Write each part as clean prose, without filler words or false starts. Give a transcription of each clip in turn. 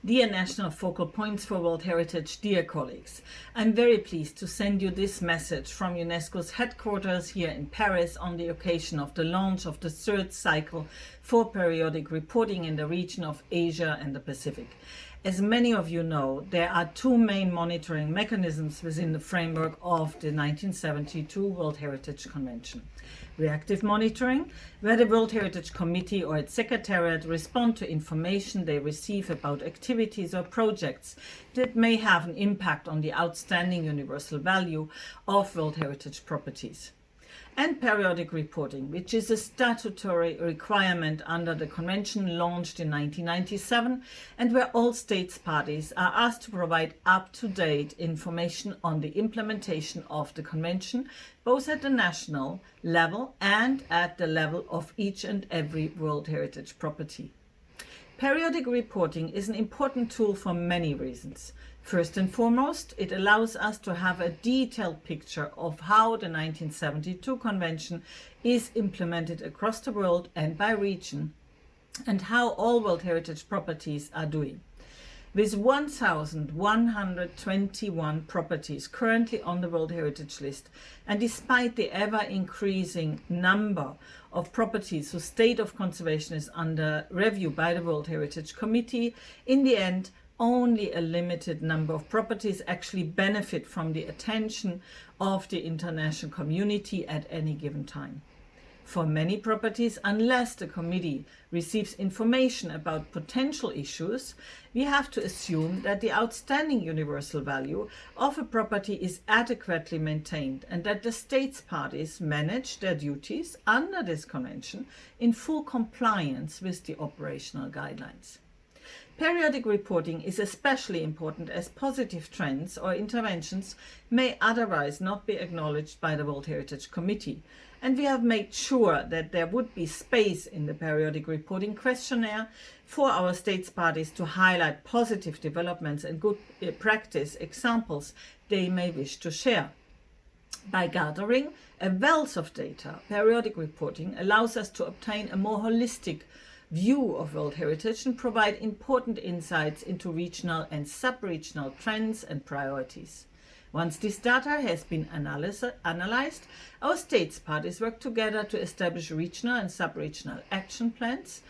Dear National Focal Points for World Heritage, dear colleagues, I'm very pleased to send you this message from UNESCO's headquarters here in Paris on the occasion of the launch of the third cycle for periodic reporting in the region of Asia and the Pacific. As many of you know, there are two main monitoring mechanisms within the framework of the 1972 World Heritage Convention. Reactive monitoring, where the World Heritage Committee or its secretariat respond to information they receive about activities or projects that may have an impact on the outstanding universal value of World Heritage properties. And periodic reporting, which is a statutory requirement under the Convention launched in 1997 and where all states parties are asked to provide up-to-date information on the implementation of the Convention, both at the national level and at the level of each and every World Heritage property. Periodic reporting is an important tool for many reasons. First and foremost, it allows us to have a detailed picture of how the 1972 Convention is implemented across the world and by region, and how all World Heritage properties are doing. With 1,121 properties currently on the World Heritage list, and despite the ever-increasing number of properties whose state of conservation is under review by the World Heritage Committee, in the end, only a limited number of properties actually benefit from the attention of the international community at any given time. For many properties, unless the committee receives information about potential issues, we have to assume that the outstanding universal value of a property is adequately maintained and that the states parties manage their duties under this convention in full compliance with the operational guidelines. Periodic reporting is especially important as positive trends or interventions may otherwise not be acknowledged by the World Heritage Committee, and we have made sure that there would be space in the periodic reporting questionnaire for our states parties to highlight positive developments and good practice examples they may wish to share. By gathering a wealth of data, periodic reporting allows us to obtain a more holistic view of World Heritage and provide important insights into regional and sub-regional trends and priorities. Once this data has been analyzed, our states parties work together to establish regional and sub-regional action plans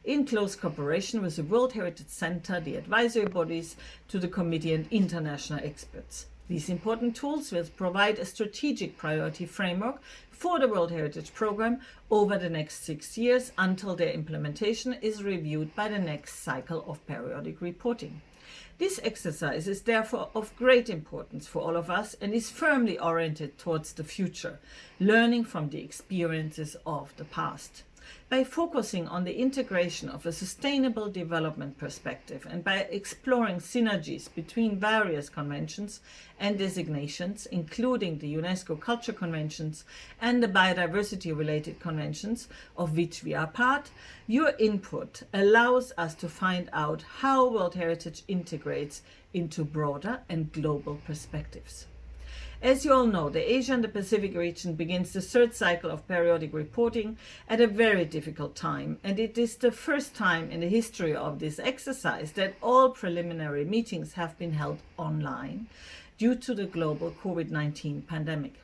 in close cooperation with the World Heritage Center, the advisory bodies to the committee and international experts. These important tools will provide a strategic priority framework for the World Heritage Programme over the next 6 years until their implementation is reviewed by the next cycle of periodic reporting. This exercise is therefore of great importance for all of us and is firmly oriented towards the future, learning from the experiences of the past. By focusing on the integration of a sustainable development perspective and by exploring synergies between various conventions and designations, including the UNESCO Culture Conventions and the biodiversity-related conventions of which we are part, your input allows us to find out how World Heritage integrates into broader and global perspectives. As you all know, the Asia and the Pacific region begins the third cycle of periodic reporting at a very difficult time, and it is the first time in the history of this exercise that all preliminary meetings have been held online due to the global COVID-19 pandemic.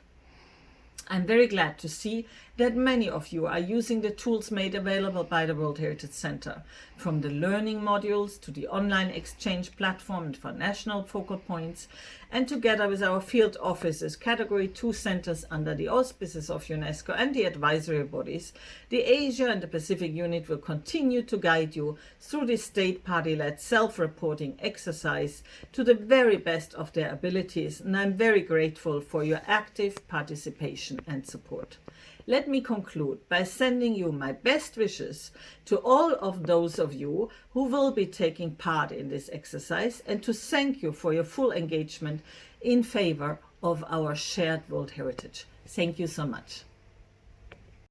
I'm very glad to see that many of you are using the tools made available by the World Heritage Center, from the learning modules to the online exchange platform for national focal points, and together with our field offices, Category 2 centers under the auspices of UNESCO and the advisory bodies, the Asia and the Pacific unit will continue to guide you through this state party-led self-reporting exercise to the very best of their abilities, and I'm very grateful for your active participation and support. Let me conclude by sending you my best wishes to all of those of you who will be taking part in this exercise and to thank you for your full engagement in favor of our shared World Heritage. Thank you so much.